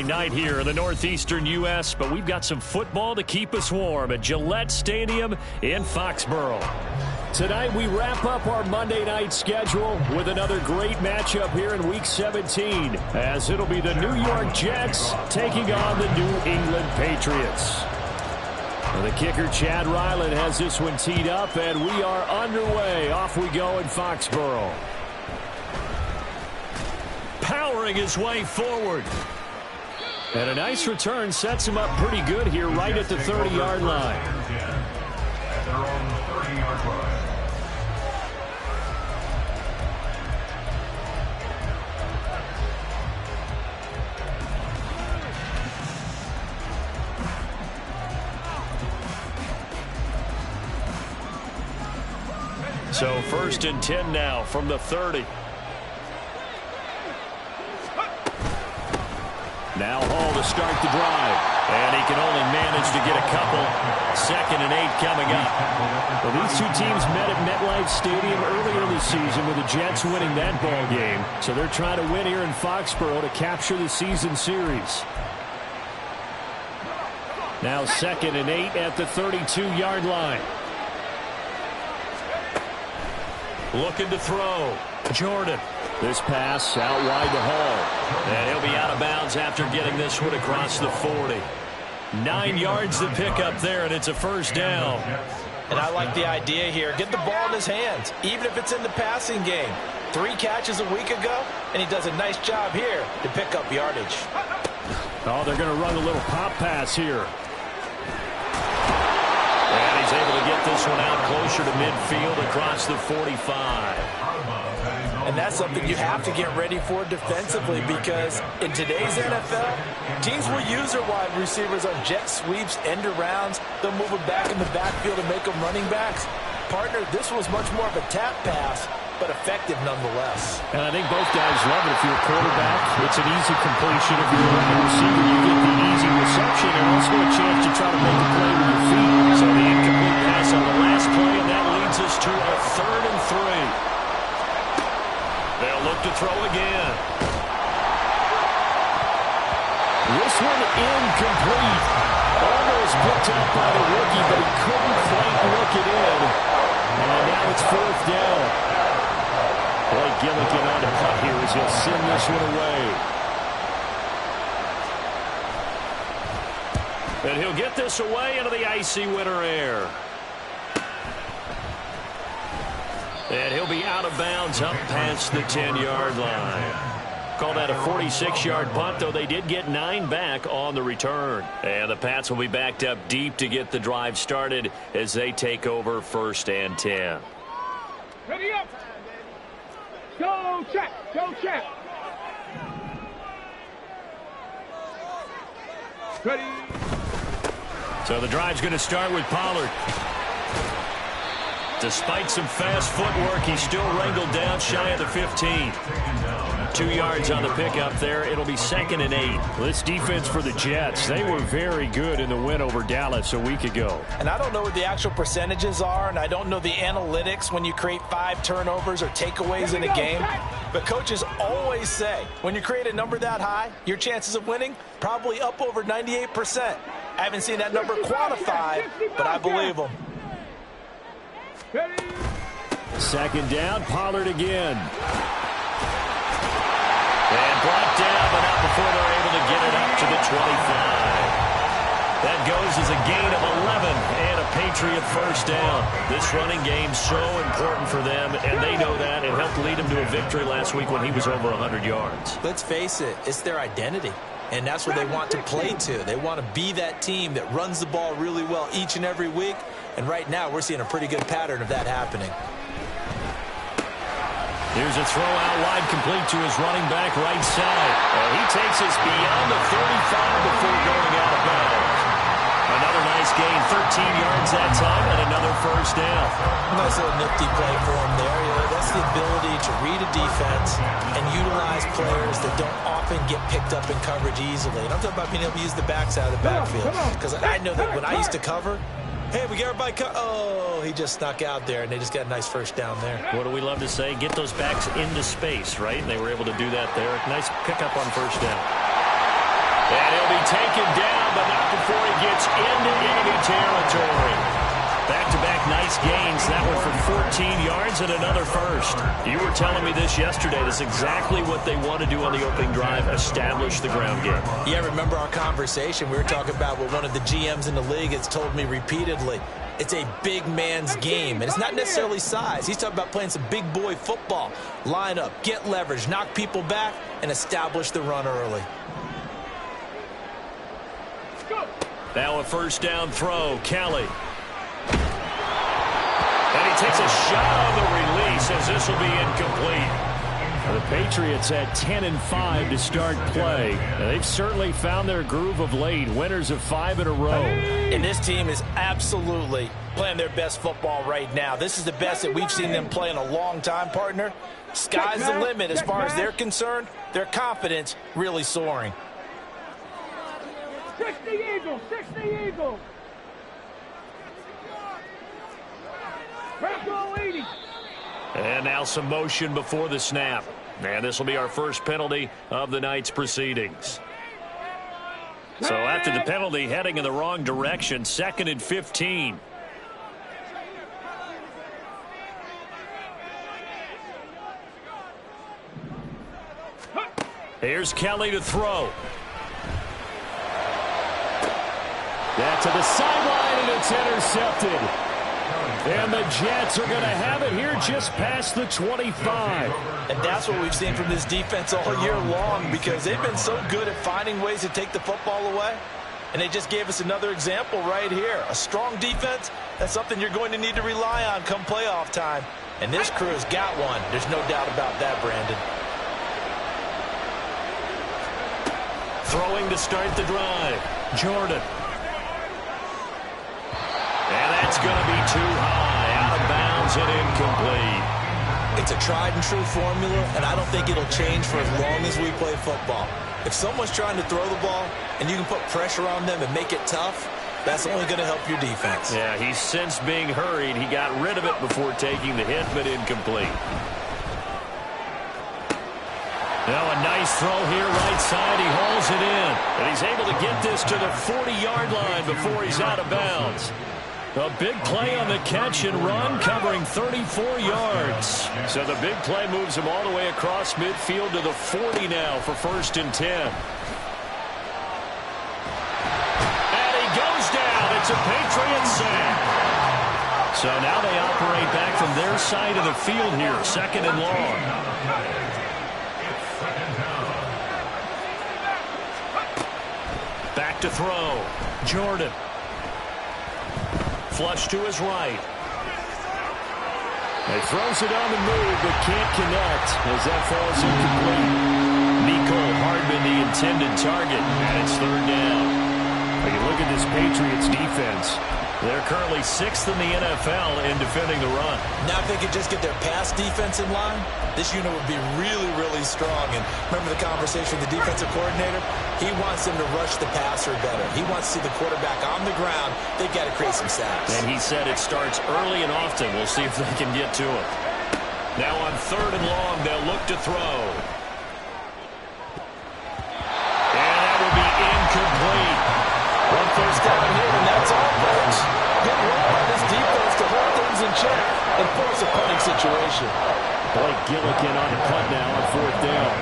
Night here in the northeastern U.S., but we've got some football to keep us warm at Gillette Stadium in Foxborough. Tonight we wrap up our Monday night schedule with another great matchup here in Week 17, as it'll be the New York Jets taking on the New England Patriots. The kicker, Chad Ryland, has this one teed up, and we are underway. Off we go in Foxborough. Powering his way forward. And a nice return sets him up pretty good here right at the 30-yard line. So 1st and 10 now from the 30. Now Hall to start the drive. And he can only manage to get a couple. 2nd and 8 coming up. Well, these two teams met at MetLife Stadium earlier in the season with the Jets winning that ball game. So they're trying to win here in Foxborough to capture the season series. Now 2nd and 8 at the 32-yard line. Looking to throw. Jordan. This pass out wide to Hall. And he'll be out of bounds after getting this one across the 40. 9 yards to pick up there, and it's a first down. And I like the idea here. Get the ball in his hands, even if it's in the passing game. 3 catches a week ago, and he does a nice job here to pick up yardage. Oh, they're going to run a little pop pass here. And he's able to get this one out closer to midfield across the 45. And that's something you have to get ready for defensively, because in today's NFL, teams will use their wide receivers on jet sweeps, end arounds. They'll move them back in the backfield and make them running backs. Partner, this was much more of a tap pass, but effective nonetheless. And I think both guys love it. If you're a quarterback, it's an easy completion. If you're a wide receiver, you get the easy reception and also a chance to try to make a play with your feet. So the incomplete pass on the last play, and that leads us to a 3rd and 3. They'll look to throw again. This one incomplete. Almost picked up by the rookie, but he couldn't quite look it in. And now it's 4th down. Blake Gillikin on the punt here as he'll send this one away. And he'll get this away into the icy winter air. And he'll be out of bounds up past the 10-yard line. Call that a 46-yard punt, though they did get 9 back on the return. And the Pats will be backed up deep to get the drive started as they take over 1st and 10. Ready up. Go check. Go check. Ready. So the drive's going to start with Pollard. Despite some fast footwork, he's still wrangled down shy of the 15. 2 yards on the pickup there. It'll be 2nd and 8. This defense for the Jets, they were very good in the win over Dallas a week ago. And I don't know what the actual percentages are, and I don't know the analytics when you create 5 turnovers or takeaways in a game. But coaches always say, when you create a number that high, your chances of winning probably up over 98%. I haven't seen that number quantified, but I believe them. 2nd down, Pollard again. And brought down, but not before they're able to get it up to the 25. That goes as a gain of 11 and a Patriot first down. This running game so important for them, and they know that. It helped lead them to a victory last week when he was over 100 yards. Let's face it, it's their identity. And that's what they want to play to. They want to be that team that runs the ball really well each and every week. And right now, we're seeing a pretty good pattern of that happening. Here's a throw out wide, complete to his running back right side. And he takes us beyond the 35 before going out of bounds. Another nice gain, 13 yards that time, and another first down. Nice little nifty play for him there. You know, that's the ability to read a defense and utilize players that don't often get picked up in coverage easily. And I'm talking about being able to use the backside of the backfield. Because I know that when I used to cover, hey, we got everybody oh, he just snuck out there, and they just got a nice first down there. What do we love to say? Get those backs into space, right? And they were able to do that there. Nice pickup on first down. be taken down, but not before he gets into enemy territory. Back-to-back nice gains. That one for 14 yards and another first. You were telling me this yesterday. That's exactly what they want to do on the opening drive, establish the ground game. Yeah, remember our conversation? We were talking about what one of the GMs in the league has told me repeatedly. It's a big man's game, and it's not necessarily size. He's talking about playing some big boy football. Line up, get leverage, knock people back, and establish the run early. Now a first down throw, Kelly. And he takes a shot on the release as this will be incomplete. The Patriots had 10-5 to start play. They've certainly found their groove of late. Winners of 5 in a row. And this team is absolutely playing their best football right now. This is the best that we've seen them play in a long time, partner. Sky's the limit as far as they're concerned. Their confidence really soaring. 60 Eagles, 60 Eagles. Bravo 80. And now some motion before the snap. And this will be our first penalty of the night's proceedings. So after the penalty, heading in the wrong direction, 2nd and 15. Here's Kelly to throw. That to the sideline, and it's intercepted. And the Jets are going to have it here just past the 25. And that's what we've seen from this defense all year long, because they've been so good at finding ways to take the football away. And they just gave us another example right here. A strong defense, that's something you're going to need to rely on come playoff time. And this crew has got one. There's no doubt about that, Brandon. Throwing to start the drive. Jordan. And that's going to be too high, out of bounds and incomplete. It's a tried and true formula, and I don't think it'll change for as long as we play football. If someone's trying to throw the ball and you can put pressure on them and make it tough, that's only going to help your defense. Yeah, he's since being hurried. He got rid of it before taking the hit, but incomplete. Now a nice throw here, right side. He hauls it in. And he's able to get this to the 40-yard line before he's out of bounds. A big play on the catch and run, covering 34 yards. So the big play moves him all the way across midfield to the 40 now for 1st and 10. And he goes down. It's a Patriot sack. So now they operate back from their side of the field here, 2nd and long. Back to throw. Jordan. Flush to his right. He throws it on the move, but can't connect as that falls incomplete. Mecole Hardman, the intended target, and it's 3rd down. When you look at this Patriots defense, they're currently 6th in the NFL in defending the run. Now if they could just get their pass defense in line, this unit would be really, really strong. And remember the conversation with the defensive coordinator? He wants them to rush the passer better. He wants to see the quarterback on the ground. They've got to create some sacks. And he said it starts early and often. We'll see if they can get to it. Now on 3rd and long, they'll look to throw. And that will be incomplete. One first down here, and that's all, folks. Good work by this defense to hold things in check and force a punting situation. Blake Gillikin on the punt now on 4th down.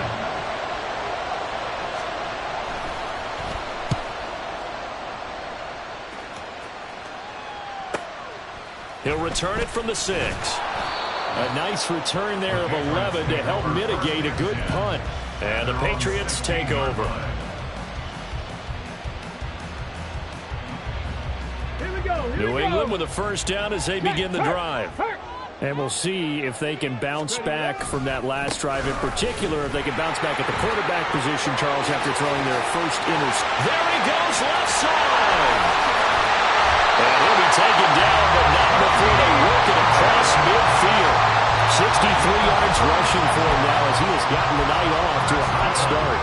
He'll return it from the 6. A nice return there of 11 to help mitigate a good punt. And the Patriots take over. New England with a first down as they begin the drive. And we'll see if they can bounce back from that last drive. In particular, if they can bounce back at the quarterback position, Charles, after throwing their first interception. There he goes, left side. And he'll be taken down, but not before they work it across midfield. 63 yards rushing for him now as he has gotten the night off to a hot start.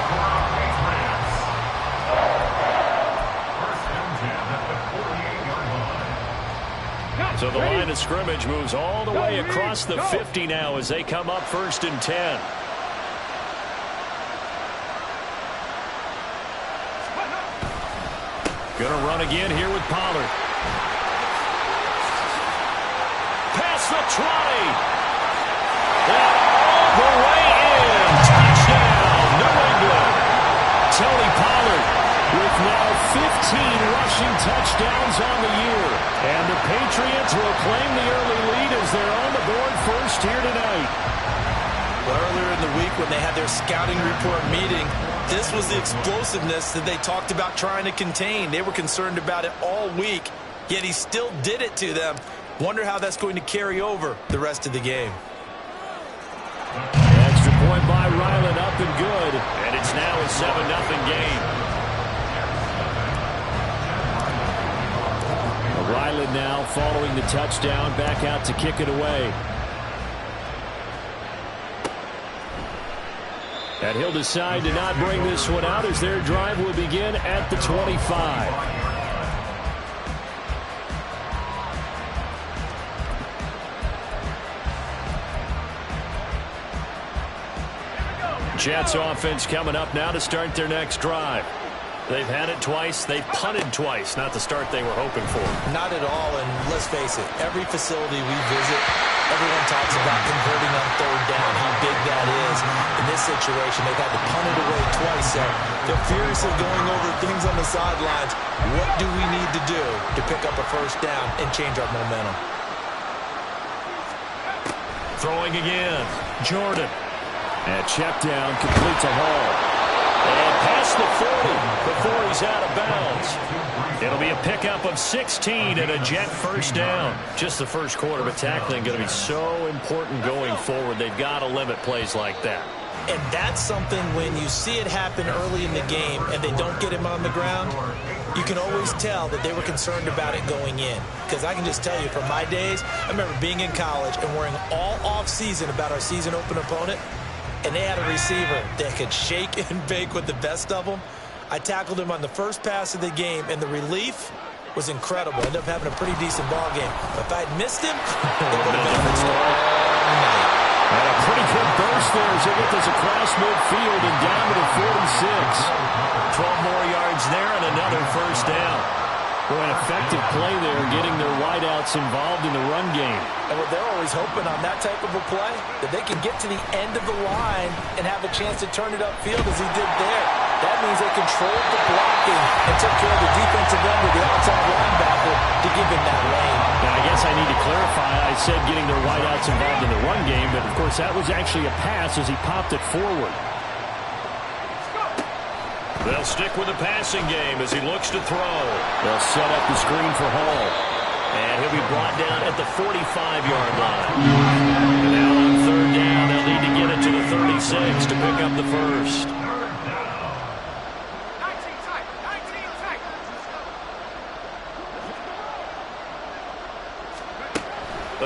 So the line of scrimmage moves all the way across the 50 now as they come up 1st and 10. Gonna run again here with Pollard. Past the 20. And all the way in. Touchdown, New England. Tony Pollard with now 15 rushing touchdowns on the year. And the Patriots will claim the early lead as they're on the board first here tonight. Well, earlier in the week when they had their scouting report meeting, this was the explosiveness that they talked about trying to contain. They were concerned about it all week, yet he still did it to them. Wonder how that's going to carry over the rest of the game. Extra point by Ryland, up and good. And it's now a 7-0 game. Ryland now following the touchdown, back out to kick it away. And he'll decide to not bring this one out as their drive will begin at the 25. Jets offense coming up now to start their next drive. They've had it twice. They've punted twice. Not the start they were hoping for. Not at all, and let's face it, every facility we visit, everyone talks about converting on third down, how big that is. In this situation, they've had to punt it away twice, so they're furiously going over things on the sidelines. What do we need to do to pick up a first down and change our momentum? Throwing again. Jordan. And check down, completes a haul. And past the 40 before he's out of bounds. It'll be a pickup of 16 and a Jet first down. Just the first quarter, but tackling going to be so important going forward. They've got to limit plays like that. And that's something when you see it happen early in the game and they don't get him on the ground, you can always tell that they were concerned about it going in. Because I can just tell you from my days, I remember being in college and worrying all off-season about our season open opponent. And they had a receiver that could shake and bake with the best of them. I tackled him on the first pass of the game, and the relief was incredible. Ended up having a pretty decent ball game. But if I'd missed him, it would have been a different story. And a pretty good burst there as they get this across midfield and down to the 46. 12 more yards there and another first down. Boy, an effective play there, getting their wideouts involved in the run game. And what they're always hoping on that type of a play, that they can get to the end of the line and have a chance to turn it upfield as he did there. That means they controlled the blocking and took care of the defensive end with the outside linebacker to give him that lane. Now, I guess I need to clarify. I said getting their wideouts involved in the run game, but, of course, that was actually a pass as he popped it forward. They'll stick with the passing game as he looks to throw. They'll set up the screen for Hall. And he'll be brought down at the 45-yard line. And now on third down, they'll need to get it to the 36 to pick up the first.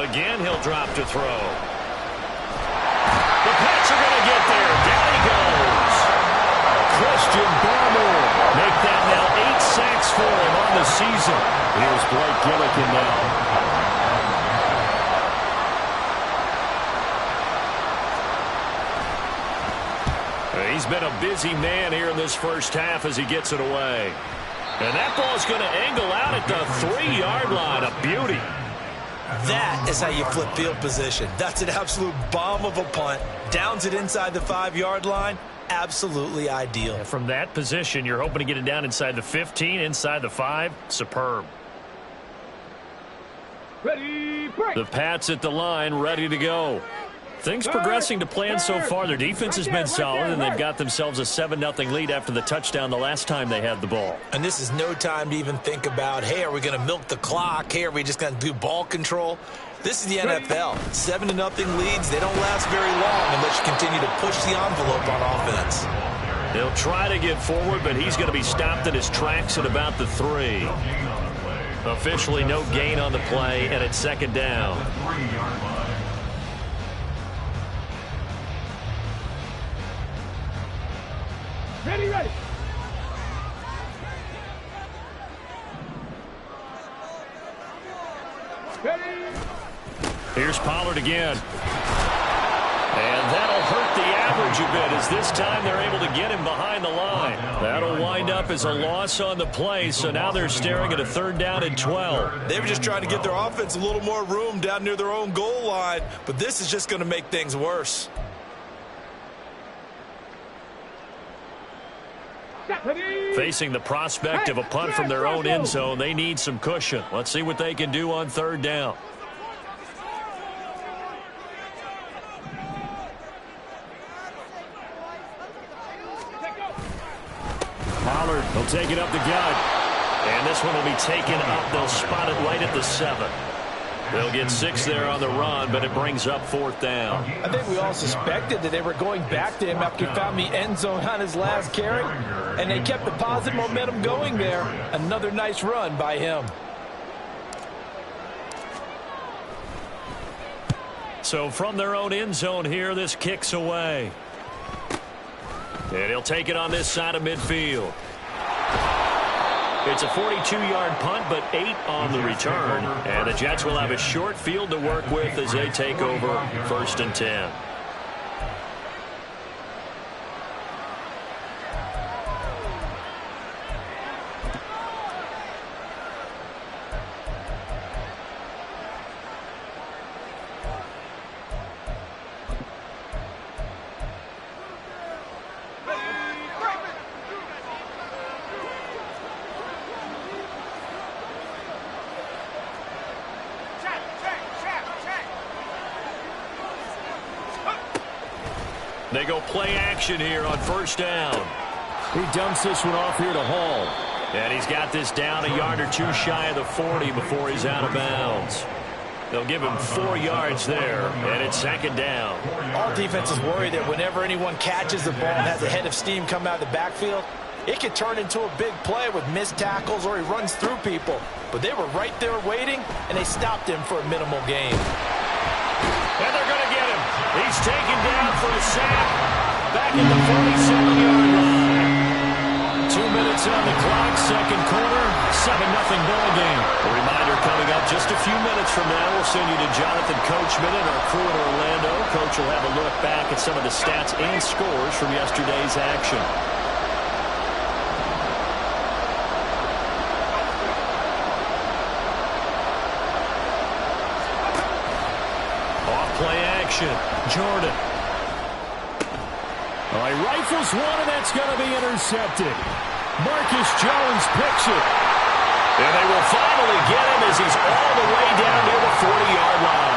Again, he'll drop to throw. The Pats are going to get there. Down he goes. Christian Barmore make that now 8 sacks for him on the season. Here's Blake Gillikin now. He's been a busy man here in this first half as he gets it away. And that ball's going to angle out at the 3-yard line. A beauty. That is how you flip field position. That's an absolute bomb of a punt. Downs it inside the 5-yard line. Absolutely ideal. And from that position, you're hoping to get it down inside the 15, inside the 5. Superb. Ready, break. The Pats at the line, ready to go. Things progressing to plan so far. Their defense has been solid, and they've got themselves a 7-0 lead after the touchdown the last time they had the ball. And this is no time to even think about, hey, are we going to milk the clock? Hey, are we just going to do ball control? This is the NFL. 7-0 leads, they don't last very long unless you continue to push the envelope on offense. He'll try to get forward, but he's going to be stopped in his tracks at about the 3. Officially no gain on the play, and it's second down. Ready, ready. Ready. Here's Pollard again. And that'll hurt the average a bit as this time they're able to get him behind the line. That'll wind up as a loss on the play, so now they're staring at a 3rd down and 12. They were just trying to give their offense a little more room down near their own goal line, but this is just going to make things worse. Facing the prospect of a punt from their own end zone, they need some cushion. Let's see what they can do on 3rd down. Pollard will take it up the gut. And this one will be taken up. They'll spot it right at the 7. They'll get 6 there on the run, but it brings up 4th down. I think we all suspected that they were going back to him after he found the end zone on his last carry, and they kept the positive momentum going there. Another nice run by him. So from their own end zone here, this kicks away. And he'll take it on this side of midfield. It's a 42-yard punt, but 8 on the return. And the Jets will have a short field to work with as they take over 1st and 10. They go play action here on 1st down. He dumps this one off here to Hall. And he's got this down a yard or 2 shy of the 40 before he's out of bounds. They'll give him 4 yards there, and it's 2nd down. All defenses worry that whenever anyone catches the ball and has a head of steam come out of the backfield, it can turn into a big play with missed tackles or he runs through people. But they were right there waiting, and they stopped him for a minimal gain. And they're going to get him. He's taken down for a sack. Back at the 47-yard line. 2 minutes on the clock, 2nd quarter, 7-0 ball game. A reminder coming up just a few minutes from now. We'll send you to Jonathan Coachman and our crew in Orlando. Coach will have a look back at some of the stats and scores from yesterday's action. Play action. Jordan. Oh, he rifles one, and that's going to be intercepted. Marcus Jones picks it. And they will finally get him as he's all the way down near the 40-yard line.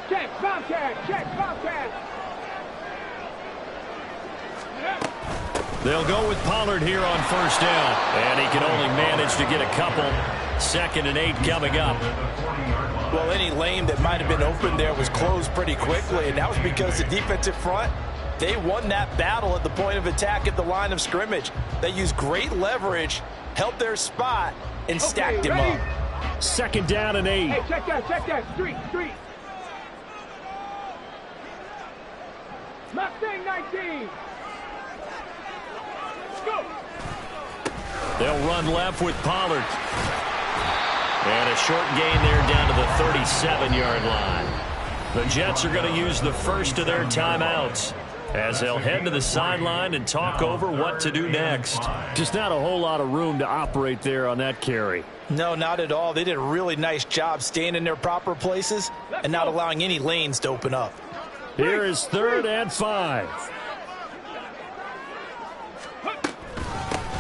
Check, Bobcat, check, Bobcat. They'll go with Pollard here on 1st down. And he can only manage to get a couple. 2nd and 8 coming up. Well, any lane that might have been open there was closed pretty quickly, and that was because the defensive front, they won that battle at the point of attack at the line of scrimmage. They used great leverage, held their spot, and stacked him up. 2nd down and 8. Hey, check that. Street. Mustang 19. Go. They'll run left with Pollard. And a short gain there down to the 37-yard line. The Jets are going to use the first of their timeouts as they'll head to the sideline and talk over what to do next. Just not a whole lot of room to operate there on that carry. No, not at all. They did a really nice job staying in their proper places and not allowing any lanes to open up. Here is 3rd and 5.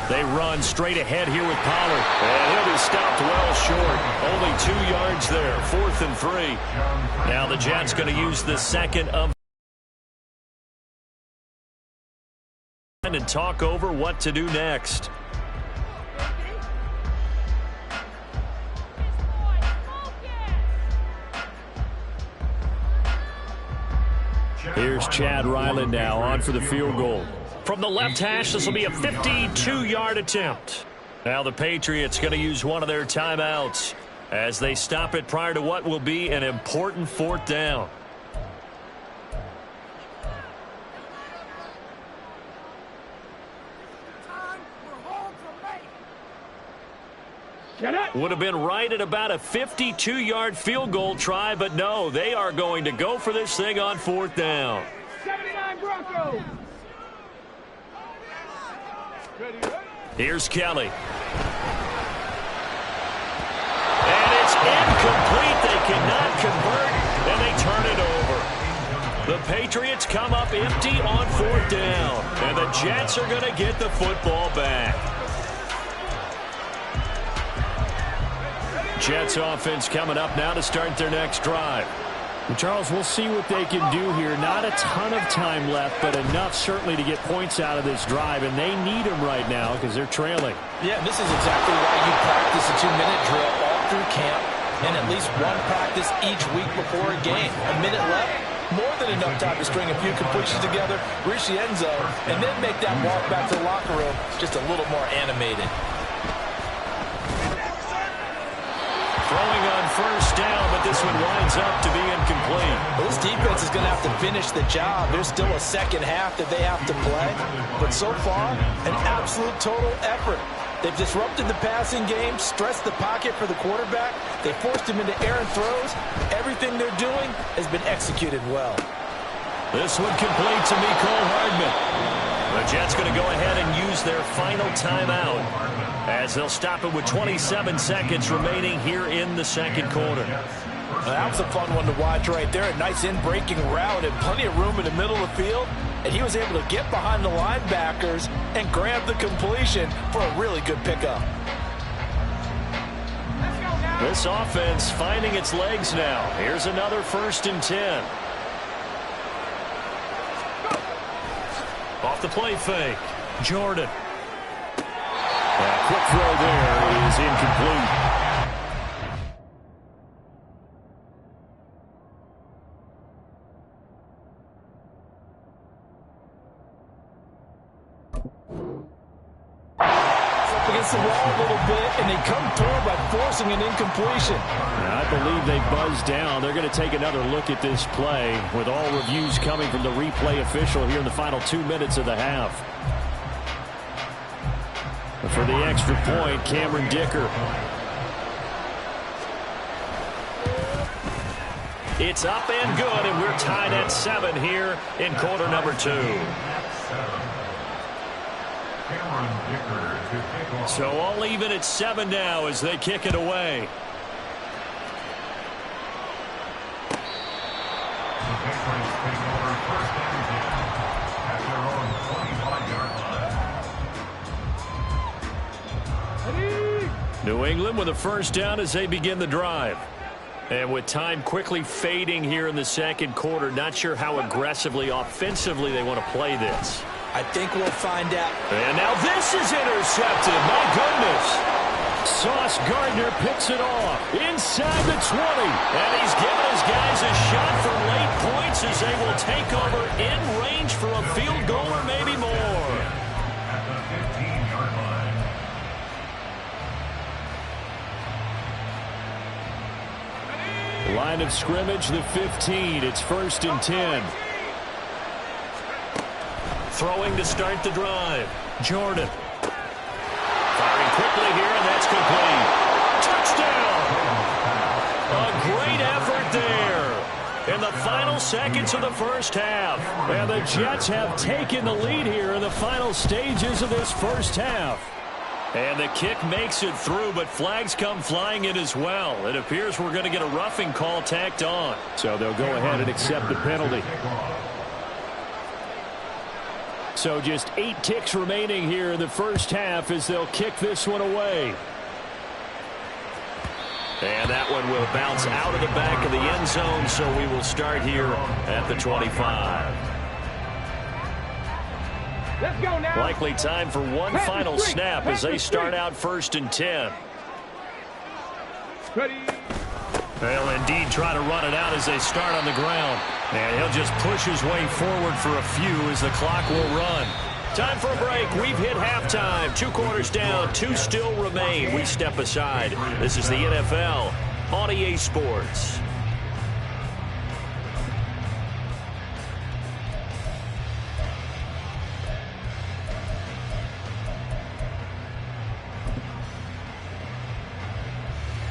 They run straight ahead here with Pollard. And he'll be stopped well short. Only 2 yards there. 4th and 3. Now the Jets going to use the second of and talk over what to do next. Here's Chad Ryland now on for the field goal. From the left hash, this will be a 52-yard attempt. Now the Patriots going to use one of their timeouts as they stop it prior to what will be an important fourth down. Would have been right at about a 52-yard field goal try, but no, they are going to go for this thing on fourth down. 79 Broncos. Here's Kelly. And it's incomplete. They cannot convert, and they turn it over. The Patriots come up empty on fourth down, and the Jets are going to get the football back. Jets offense coming up now to start their next drive. And Charles, we'll see what they can do here. Not a ton of time left, but enough certainly to get points out of this drive, and they need them right now because they're trailing. Yeah, this is exactly why you practice a 2-minute drill all through camp and at least one practice each week before a game. A minute left, more than enough time to string a few completions together, reach the end zone, and then make that walk back to the locker room just a little more animated. Throwing on first down, but this one winds up to be incomplete. Well, this defense is going to have to finish the job. There's still a second half that they have to play. But so far, an absolute total effort. They've disrupted the passing game, stressed the pocket for the quarterback. They forced him into errant throws. Everything they're doing has been executed well. This one complete to Mecole Hardman. The Jets going to go ahead and use their final timeout as they'll stop it with 27 seconds remaining here in the second quarter. That was a fun one to watch right there. A nice in-breaking route and plenty of room in the middle of the field. And he was able to get behind the linebackers and grab the completion for a really good pickup. This offense finding its legs now. Here's another 1st and 10. Off the play fake. Jordan. A quick throw there is incomplete. Up against the wall a little bit, and they come through by forcing an incompletion. I believe they buzzed down. They're going to take another look at this play with all reviews coming from the replay official here in the final 2 minutes of the half. For the extra point, Cameron Dicker. It's up and good, and we're tied at 7 here in quarter number 2. So all even at 7 now as they kick it away. New England with a first down as they begin the drive. And with time quickly fading here in the second quarter, not sure how aggressively, offensively they want to play this. I think we'll find out. And now this is intercepted. My goodness. Sauce Gardner picks it off inside the 20. And he's giving his guys a shot for late points as they will take over in range for a field goal or maybe more. Line of scrimmage, the 15. It's 1st and 10. Throwing to start the drive. Jordan. Firing quickly here, and that's complete. Touchdown! A great effort there in the final seconds of the first half. And the Jets have taken the lead here in the final stages of this first half. And the kick makes it through, but flags come flying in as well. It appears we're going to get a roughing call tacked on. So they'll go ahead and accept the penalty. So just 8 ticks remaining here in the first half as they'll kick this one away. And that one will bounce out of the back of the end zone, so we will start here at the 25. Let's go now. Likely time for one final snap as they start out 1st and 10. Ready. They'll indeed try to run it out as they start on the ground. And he'll just push his way forward for a few as the clock will run. Time for a break. We've hit halftime. 2 quarters down. 2 still remain. We step aside. This is the NFL on EA Sports.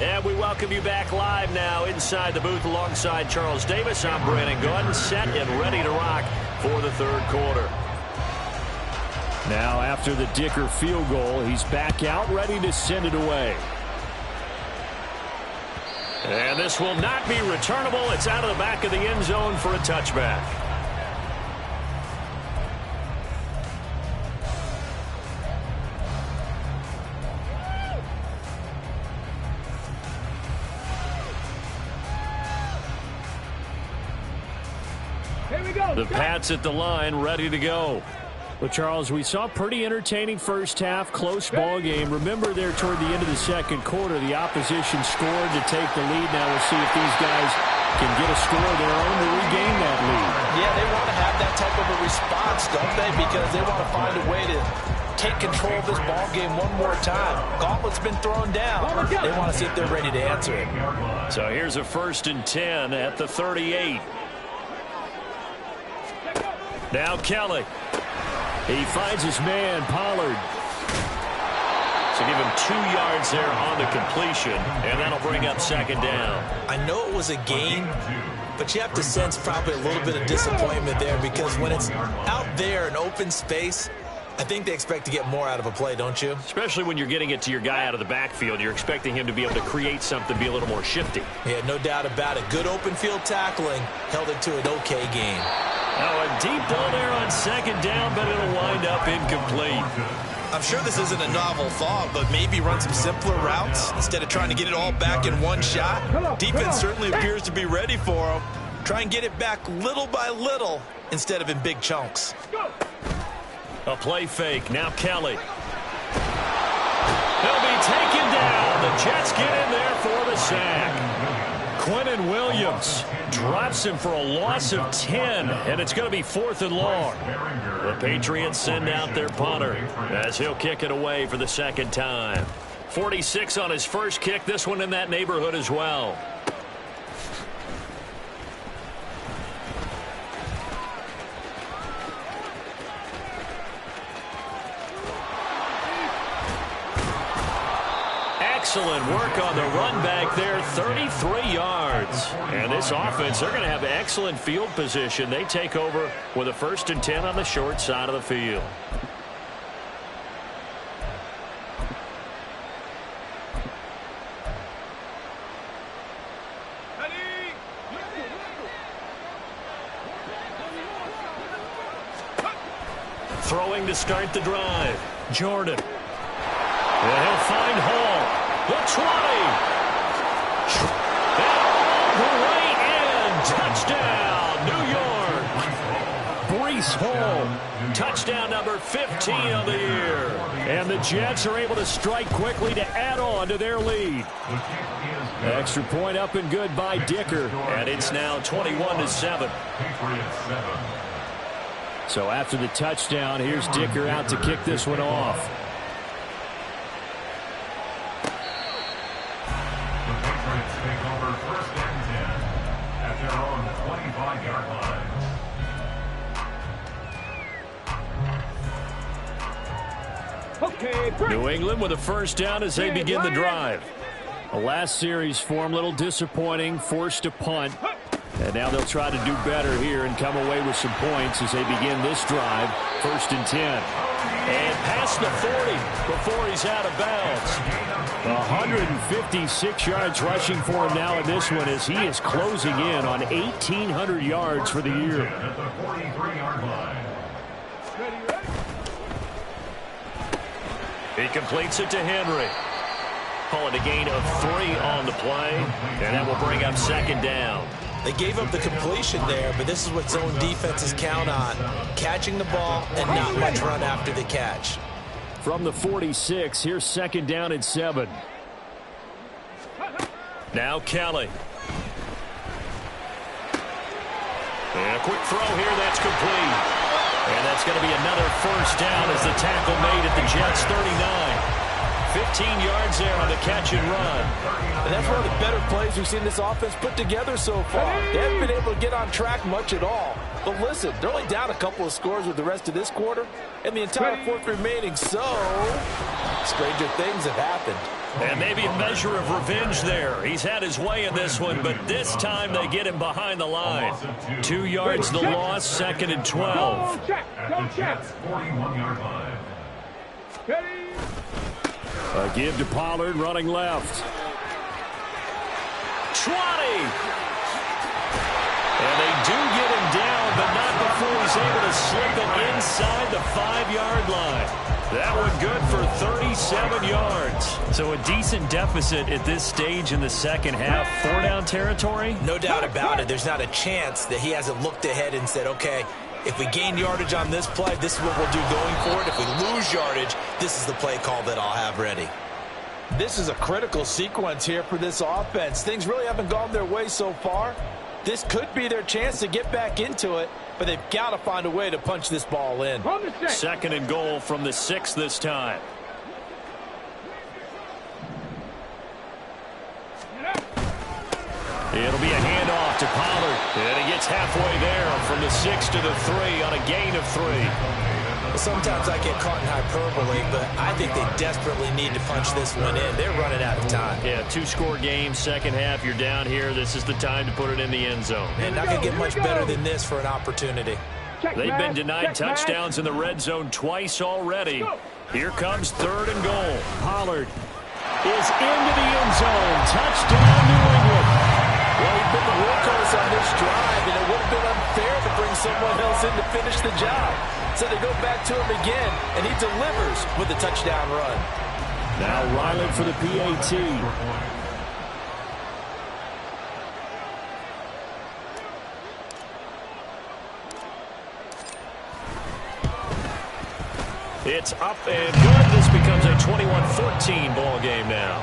And we welcome you back live now inside the booth alongside Charles Davis. I'm Brandon Gaudin, set and ready to rock for the third quarter. Now after the Dicker field goal, he's back out ready to send it away. And this will not be returnable. It's out of the back of the end zone for a touchback. The Pats at the line, ready to go. Well, Charles, we saw a pretty entertaining first half, close ball game. Remember there toward the end of the second quarter, the opposition scored to take the lead. Now we'll see if these guys can get a score of their own to regain that lead. Yeah, they want to have that type of a response, don't they? Because they want to find a way to take control of this ball game one more time. Gauntlet's been thrown down. They want to see if they're ready to answer it. So here's a 1st and 10 at the 38. Now Kelly. He finds his man, Pollard. So give him 2 yards there on the completion, and that'll bring up 2nd down. I know it was a gain, but you have to sense probably a little bit of disappointment there because when it's out there in open space, I think they expect to get more out of a play, don't you? Especially when you're getting it to your guy out of the backfield. You're expecting him to be able to create something, be a little more shifty. Yeah, no doubt about it. Good open field tackling held it to an okay game. Oh, a deep ball there on 2nd down, but it'll wind up incomplete. I'm sure this isn't a novel thought, but maybe run some simpler routes instead of trying to get it all back in one shot. Defense certainly appears to be ready for him. Try and get it back little by little instead of in big chunks. A play fake. Now Kelly. He'll be taken down. The Jets get in there for the sack. Quentin Williams drops him for a loss of 10, and it's going to be 4th and long. The Patriots send out their punter as he'll kick it away for the 2nd time. 46 on his first kick, this one in that neighborhood as well. Excellent work on the run back there, 33 yards. And this offense, they're going to have excellent field position. They take over with a 1st and 10 on the short side of the field. Throwing to start the drive. Jordan. And he'll find Hall. The 20. And all the way in. Touchdown, New York. Breece Hall. Touchdown number 15 of the year. And the Jets are able to strike quickly to add on to their lead. Extra point up and good by Dicker. And it's now 21-7. So after the touchdown, here's Dicker out to kick this one off. New England with a 1st down as they begin the drive. The last series for them, a little disappointing, forced to punt. And now they'll try to do better here and come away with some points as they begin this drive. 1st and 10. And past the 40 before he's out of bounds. 156 yards rushing for him now in this one as he is closing in on 1,800 yards for the year. He completes it to Henry. Call it a gain of 3 on the play, and that will bring up 2nd down. They gave up the completion there, but this is what zone defenses count on. Catching the ball and not much run after the catch. From the 46, here's 2nd down and 7. Now Kelly. And a quick throw here, that's complete. And that's going to be another 1st down as the tackle made at the Jets' 39. 15 yards there on the catch and run. And that's one of the better plays we've seen this offense put together so far. They haven't been able to get on track much at all. But listen, they're only down a couple of scores with the rest of this quarter and the entire fourth remaining, so stranger things have happened. And maybe a measure of revenge there. He's had his way in this one, but this time they get him behind the line. 2 yards the loss, 2nd and 12. Go check. Go check. 41-yard line. Ready. A give to Pollard running left. 20. And they do get him down, but not before he's able to slip it inside the 5-yard line. That one good for 37 yards. So a decent deficit at this stage in the second half. 4-down territory? No doubt about it. There's not a chance that he hasn't looked ahead and said, okay, if we gain yardage on this play, this is what we'll do going forward. If we lose yardage, this is the play call that I'll have ready. This is a critical sequence here for this offense. Things really haven't gone their way so far. This could be their chance to get back into it, but they've got to find a way to punch this ball in. 2nd and goal from the 6 this time. It'll be a handoff to Pollard. And he gets halfway there from the 6 to the 3 on a gain of 3. Sometimes I get caught in hyperbole, but I think they desperately need to punch this one in. They're running out of time. Yeah, 2-score game, second half. You're down here. This is the time to put it in the end zone. And not going to get much better than this for an opportunity. They've been denied touchdowns in the red zone twice already. Here comes 3rd and goal. Pollard is into the end zone. Touchdown, New England. Well, he's been the workhorse on this drive, and it would have been unfair to bring someone else in to finish the job. So they go back to him again, and he delivers with a touchdown run. Now Ryland for the PAT. It's up and good. This becomes a 21-14 ball game now.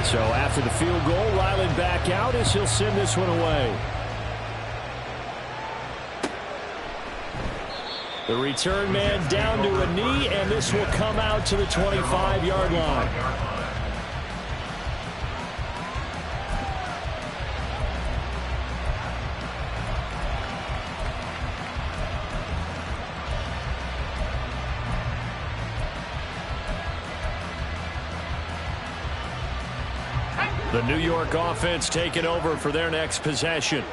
So after the field goal, Ryland back out as he'll send this one away. The return man down to a knee, and this will come out to the 25-yard line. The New York offense taking over for their next possession.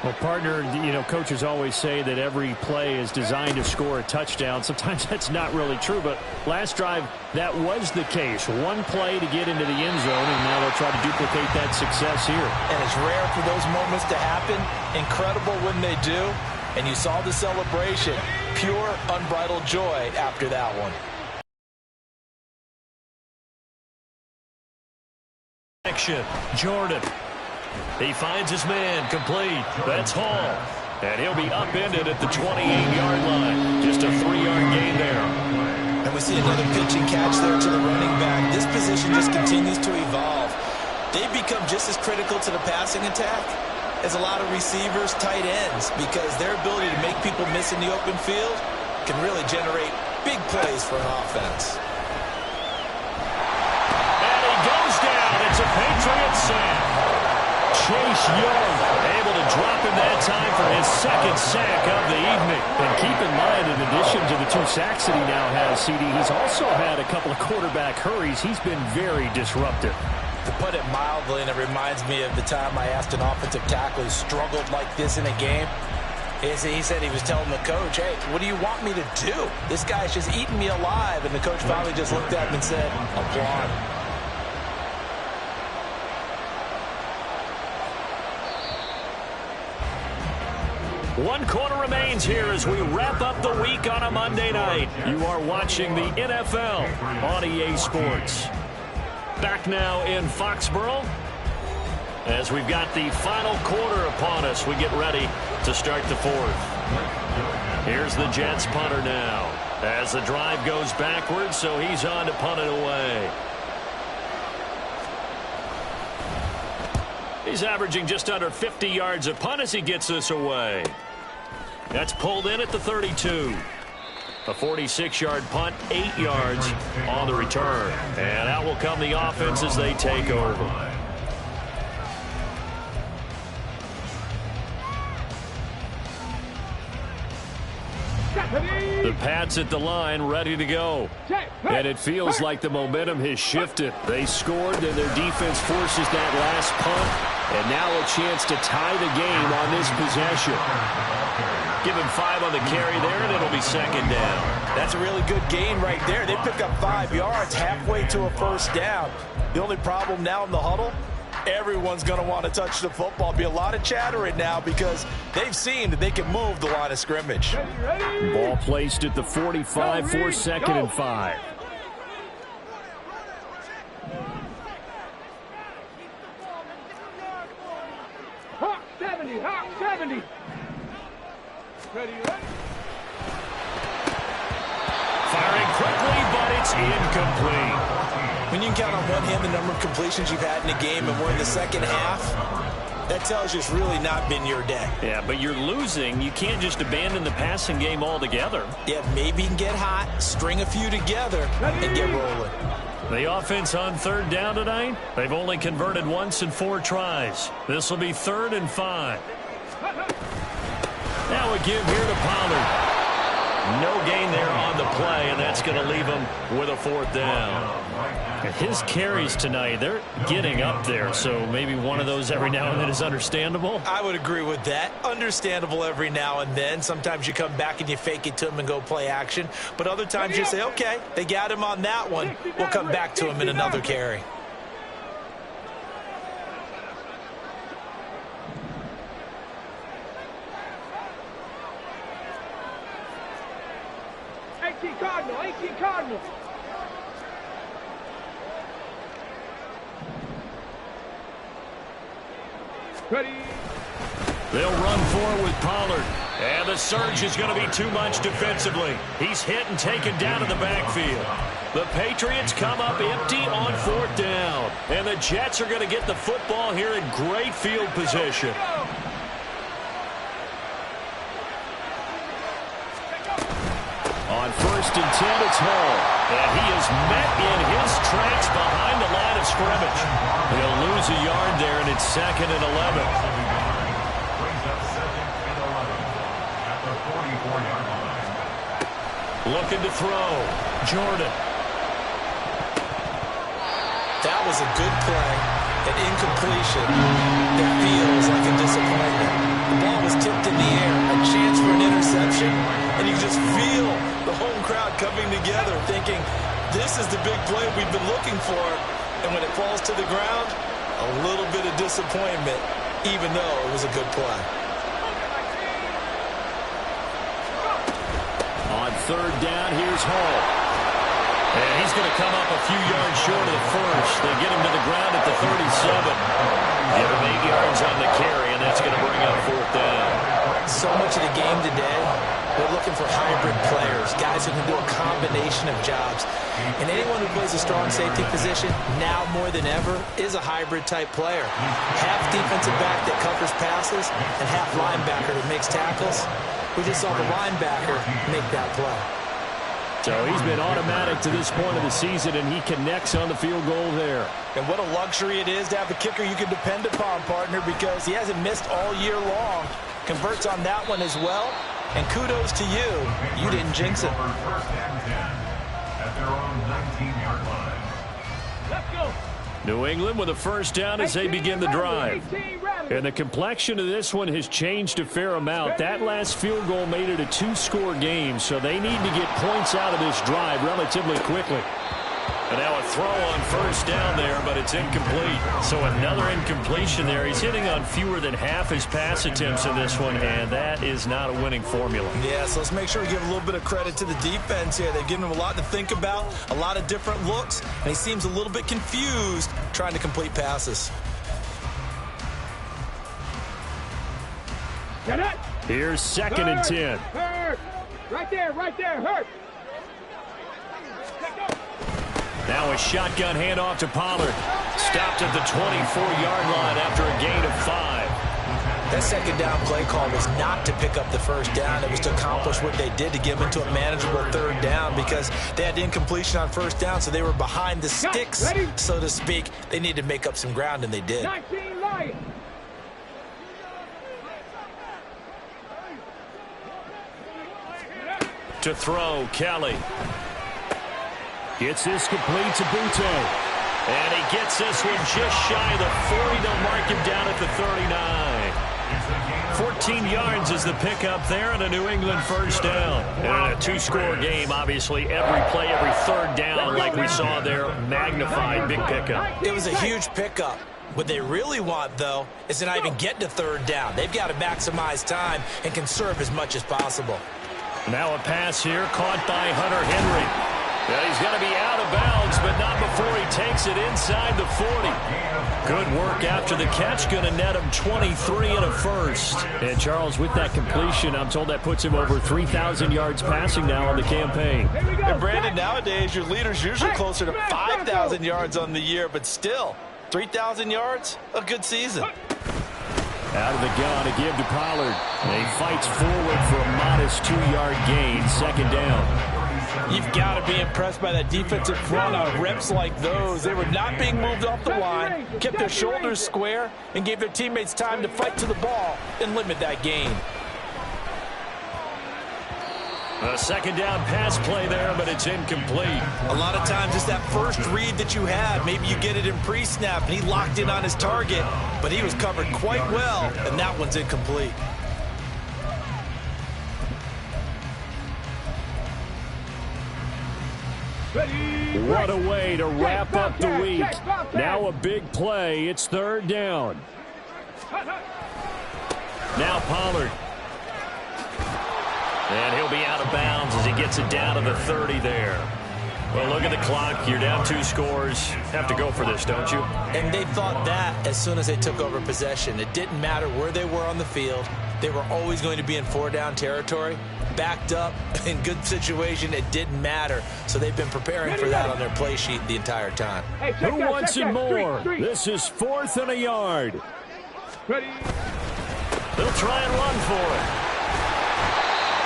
Well, partner, you know, coaches always say that every play is designed to score a touchdown. Sometimes that's not really true, but last drive, that was the case. One play to get into the end zone, and now they'll try to duplicate that success here. And it's rare for those moments to happen. Incredible when they do. And you saw the celebration. Pure, unbridled joy after that one. Jordan. He finds his man complete. That's Hall. And he'll be upended at the 28-yard line. Just a 3-yard gain there. And we see another pitch and catch there to the running back. This position just continues to evolve. They've become just as critical to the passing attack as a lot of receivers, tight ends, because their ability to make people miss in the open field can really generate big plays for an offense. It's a Patriot sack. Chase Young able to drop him that time for his 2nd sack of the evening. And keep in mind, in addition to the 2 sacks that he now has, CD, he's also had a couple of quarterback hurries. He's been very disruptive. To put it mildly, and it reminds me of the time I asked an offensive tackle who struggled like this in a game. He said he was telling the coach, hey, what do you want me to do? This guy's just eating me alive. And the coach finally just looked at him and said, applaud. One quarter remains here as we wrap up the week on a Monday night. You are watching the NFL on EA Sports. Back now in Foxborough as we've got the final quarter upon us. We get ready to start the 4th. Here's the Jets punter now as the drive goes backwards, so he's on to punt it away. He's averaging just under 50 yards a punt as he gets this away. That's pulled in at the 32. A 46-yard punt, 8 yards on the return. And out will come the offense as they take over. The Pats at the line, ready to go. And it feels like the momentum has shifted. They scored, and their defense forces that last punt. And now a chance to tie the game on this possession. Give him 5 on the carry there, and it'll be second down. That's a really good gain right there. They pick up 5 yards halfway to a first down. The only problem now in the huddle, everyone's going to want to touch the football. Be a lot of chattering now because they've seen that they can move the line of scrimmage. Ball placed at the 45 for second and 5. Hawk 70, Hawk 70. Ready, ready. Firing quickly, but it's incomplete. When you can count on one hand the number of completions you've had in a game and we're in the second half, that tells you it's really not been your day. Yeah, but you're losing. You can't just abandon the passing game altogether. Yeah, maybe you can get hot, string a few together, and get rolling. The offense on third down tonight, they've only converted once in 4 tries. This will be 3rd and 5. Now a give here to Pollard. No gain there on the play, and that's going to leave him with a 4th down. His carries tonight, they're getting up there, so maybe one of those every now and then is understandable. I would agree with that. Understandable every now and then. Sometimes you come back and you fake it to him and go play action. But other times you say, okay, they got him on that one. We'll come back to him in another carry. Cardinal, 18 Cardinal. Ready. They'll run forward with Pollard. And the surge is going to be too much defensively. He's hit and taken down in the backfield. The Patriots come up empty on 4th down. And the Jets are going to get the football here in great field position. On 1st and 10, it's Hall. And he is met in his tracks behind the line of scrimmage. He'll lose a yard there, and it's 2nd and 11. Looking to throw. Jordan. That was a good play. An incompletion that feels like a disappointment. The ball was tipped in the air. A chance for an interception. And you just feel the home crowd coming together thinking, this is the big play we've been looking for. And when it falls to the ground, a little bit of disappointment, even though it was a good play. On 3rd down, here's Hall. And he's going to come up a few yards short of the first. They get him to the ground at the 37. Give him 8 yards on the carry, and that's going to bring up 4th down. So much of the game today, we're looking for hybrid players, guys who can do a combination of jobs. And anyone who plays a strong safety position, now more than ever, is a hybrid-type player. Half defensive back that covers passes and half linebacker that makes tackles. We just saw the linebacker make that play. So he's been automatic to this point of the season, and he connects on the field goal there. And what a luxury it is to have a kicker you can depend upon, partner, because he hasn't missed all year long. Converts on that one as well. And kudos to you. You didn't jinx it. At their own 19-yard line. Let's go. New England with a 1st down as they begin the drive. And the complexion of this one has changed a fair amount. That last field goal made it a 2-score game, so they need to get points out of this drive relatively quickly. And now a throw on 1st down there, but it's incomplete. So another incompletion there. He's hitting on fewer than half his pass attempts in this one, and that is not a winning formula. Yeah, so let's make sure we give a little bit of credit to the defense here. They've given him a lot to think about, a lot of different looks, and he seems a little bit confused trying to complete passes. Here's 2nd and 10. Hurt. Right there, hurt. Now a shotgun handoff to Pollard. Stopped at the 24-yard line after a gain of 5. That second down play call was not to pick up the first down. It was to accomplish what they did, to get them into a manageable third down, because they had incompletion on first down, so they were behind the sticks, so to speak. They needed to make up some ground, and they did. 19 Lions. To throw, Kelly. Gets this complete to Butte. And he gets this one just shy of the 40. They'll mark him down at the 39. 14 yards is the pickup there, and a New England first down. And a two-score game, obviously. Every play, every third down, like we saw there, magnified big pickup. It was a huge pickup. What they really want, though, is to not even get to third down. They've got to maximize time and conserve as much as possible. Now a pass here, caught by Hunter Henry. Yeah, he's going to be out of bounds, but not before he takes it inside the 40. Good work after the catch, going to net him 23 and a first. And Charles, with that completion, I'm told that puts him over 3,000 yards passing now on the campaign. And Brandon, nowadays your leader's usually closer to 5,000 yards on the year, but still, 3,000 yards, a good season. Out of the gun to give to Pollard. He fights forward for a modest 2-yard gain, second down. You've got to be impressed by that defensive front on reps like those. They were not being moved off the line, kept their shoulders square, and gave their teammates time to fight to the ball and limit that gain. A second down pass play there, but it's incomplete. A lot of times it's that first read that you had. Maybe you get it in pre-snap, and he locked in on his target, but he was covered quite well, and that one's incomplete. What a way to wrap up the week. Now a big play. It's third down. Now Pollard. And he'll be out of bounds as he gets it down to the 30 there. Well, look at the clock. You're down 2 scores. Have to go for this, don't you? And they thought that as soon as they took over possession. It didn't matter where they were on the field. They were always going to be in 4-down territory. Backed up, in good situation, it didn't matter. So they've been preparing for that on their play sheet the entire time. Hey, who wants it more? This is 4th and a yard. Ready. They'll try and run for it.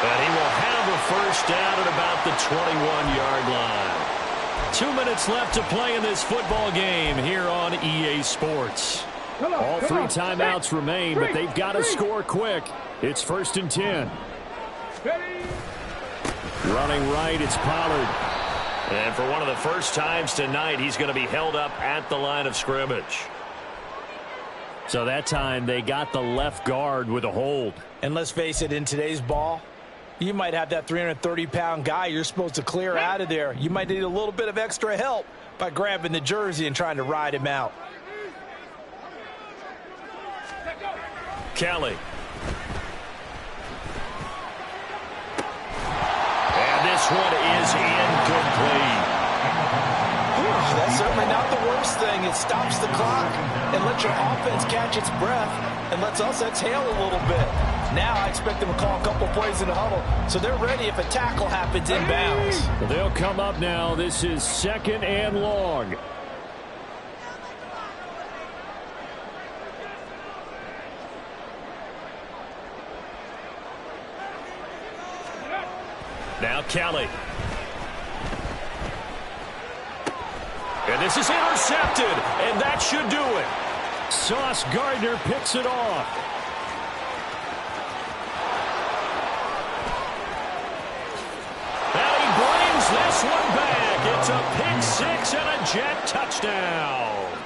And he will have a first down at about the 21-yard line. 2 minutes left to play in this football game here on EA Sports. All 3 timeouts remain, but they've got to score quick. It's 1st and 10. Running right, it's Pollard. And for one of the first times tonight, he's going to be held up at the line of scrimmage. So that time they got the left guard with a hold. And let's face it, in today's ball, you might have that 330-pound guy you're supposed to clear out of there. You might need a little bit of extra help by grabbing the jersey and trying to ride him out. Kelly. And this one is incomplete. That's certainly not the worst thing. It stops the clock and lets your offense catch its breath and lets us exhale a little bit. Now I expect them to call a couple plays in the huddle, so they're ready if a tackle happens inbounds. They'll come up now. This is 2nd and long. Now Kelly. And this is intercepted, and that should do it. Sauce Gardner picks it off. And he brings this one back. It's a pick 6 and a Jet touchdown.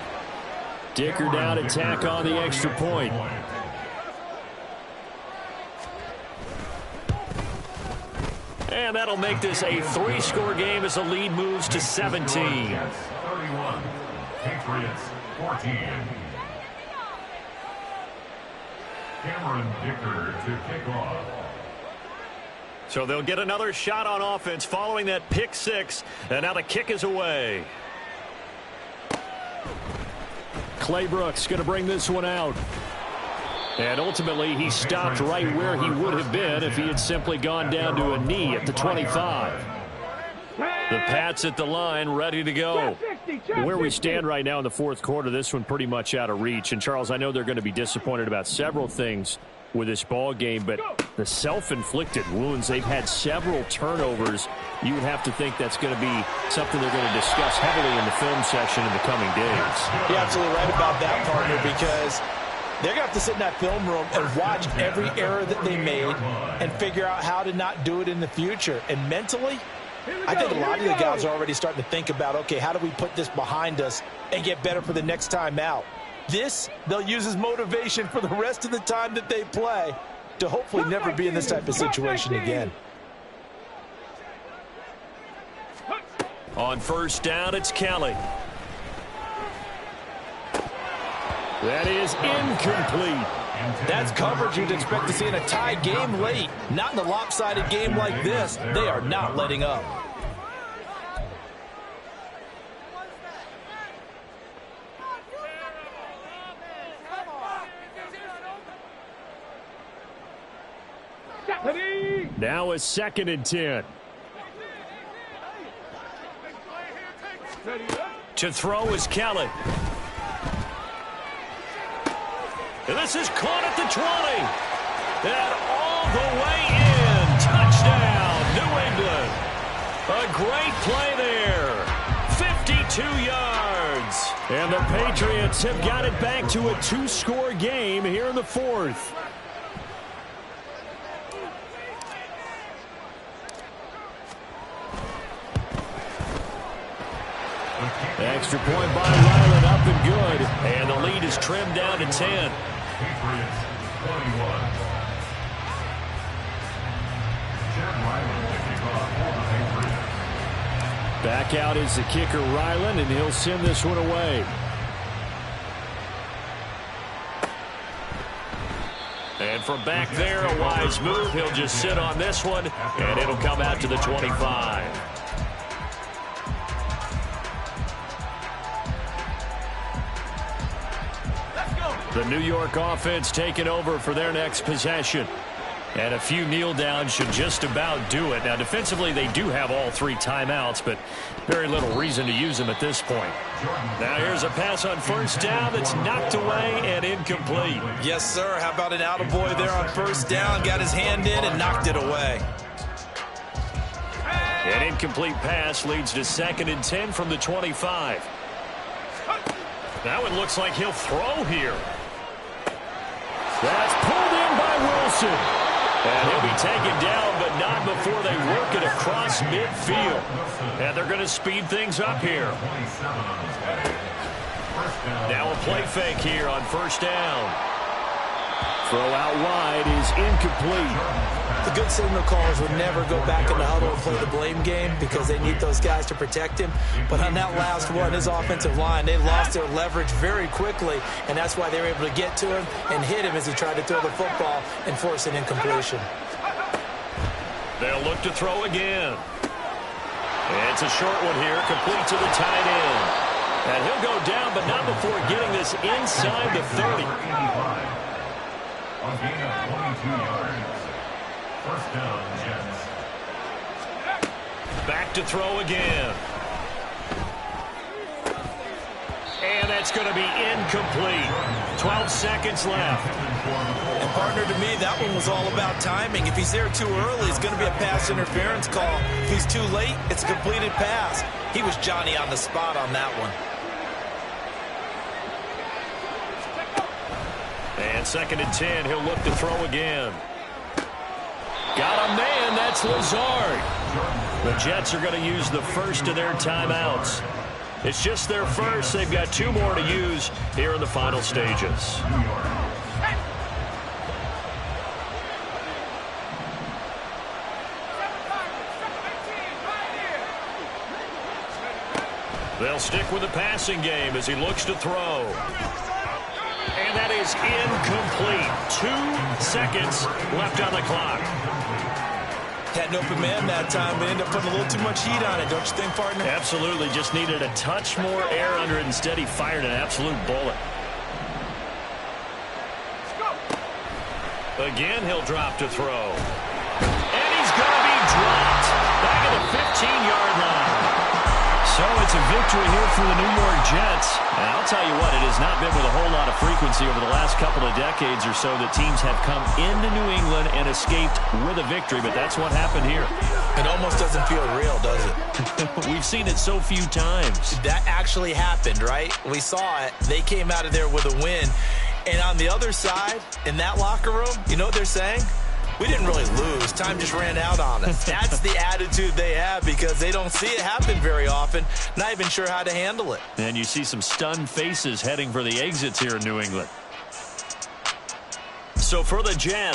Dicker down to tack on the extra point. And that'll make this a 3-score game as the lead moves to 17. 31, Patriots 14. Cameron Dicker to kick off. So they'll get another shot on offense following that pick 6. And now the kick is away. Clay Brooks going to bring this one out. And ultimately, he stopped right where he would have been if he had simply gone down to a knee at the 25. The Pats at the line, ready to go. Where we stand right now in the fourth quarter, this one pretty much out of reach. And, Charles, I know they're going to be disappointed about several things with this ball game, but the self-inflicted wounds, they've had several turnovers. You would have to think that's going to be something they're going to discuss heavily in the film session in the coming days. You're absolutely right about that, partner, because they're going to have to sit in that film room and watch every error that they made and figure out how to not do it in the future. And mentally, I think a lot of the guys are already starting to think about, okay, how do we put this behind us and get better for the next time out? This, they'll use as motivation for the rest of the time that they play to hopefully never be in this type of situation again. On first down, it's Kelly. That is incomplete. That's coverage you'd expect to see in a tie game late. Not in a lopsided game like this. They are not letting up. Now a 2nd and 10. To throw is Kelly. And this is caught at the 20. And all the way in. Touchdown, New England. A great play there. 52 yards. And the Patriots have got it back to a 2-score game here in the fourth. Extra point by Ryland, up and good. And the lead is trimmed down to 10. Patriots 21. Chad Ryland to kick off for the Patriots. Back out is the kicker, Ryland, and he'll send this one away. And from back there, a wise move. He'll just sit on this one, and it'll come out to the 25. The New York offense taking over for their next possession. And a few kneel downs should just about do it. Now, defensively, they do have all 3 timeouts, but very little reason to use them at this point. Now, here's a pass on first down that's knocked away and incomplete. Yes, sir. How about an attaboy there on first down? Got his hand in and knocked it away. An incomplete pass leads to 2nd and 10 from the 25. That one looks like he'll throw here. That's pulled in by Wilson. And he'll be taken down, but not before they work it across midfield. And they're going to speed things up here. Now a play fake here on first down. Throw out wide is incomplete. The good signal callers would never go back in the huddle and play the blame game because they need those guys to protect him. But on that last one, his offensive line, they lost their leverage very quickly, and that's why they were able to get to him and hit him as he tried to throw the football and force an incompletion. They'll look to throw again. It's a short one here, complete to the tight end. And he'll go down, but not before getting this inside the 30. A gain of 22 yards. First down, Jets. Back to throw again. And that's going to be incomplete. 12 seconds left. And partner, to me, that one was all about timing. If he's there too early, it's going to be a pass interference call. If he's too late, it's a completed pass. He was Johnny on the spot on that one. And 2nd and 10, he'll look to throw again. Got a man, that's Lazard. The Jets are going to use the first of their timeouts. It's just their first. They've got 2 more to use here in the final stages. They'll stick with the passing game as he looks to throw. And that is incomplete. 2 seconds left on the clock. Had an open man that time, but ended up putting a little too much heat on it, don't you think, partner? Absolutely. Just needed a touch more air under it. Instead, he fired an absolute bullet. Again, he'll drop to throw. And he's going to be dropped back at the 15-yard line. So it's a victory here for the New York Jets. And I'll tell you what, it has not been with a whole lot of frequency over the last couple of decades or so that teams have come into New England and escaped with a victory, but that's what happened here. It almost doesn't feel real, does it? We've seen it so few times. That actually happened, right? We saw it. They came out of there with a win. And on the other side, in that locker room, you know what they're saying? We didn't really lose. Time just ran out on us. That's the attitude they have because they don't see it happen very often. Not even sure how to handle it. And you see some stunned faces heading for the exits here in New England. So for the Jets,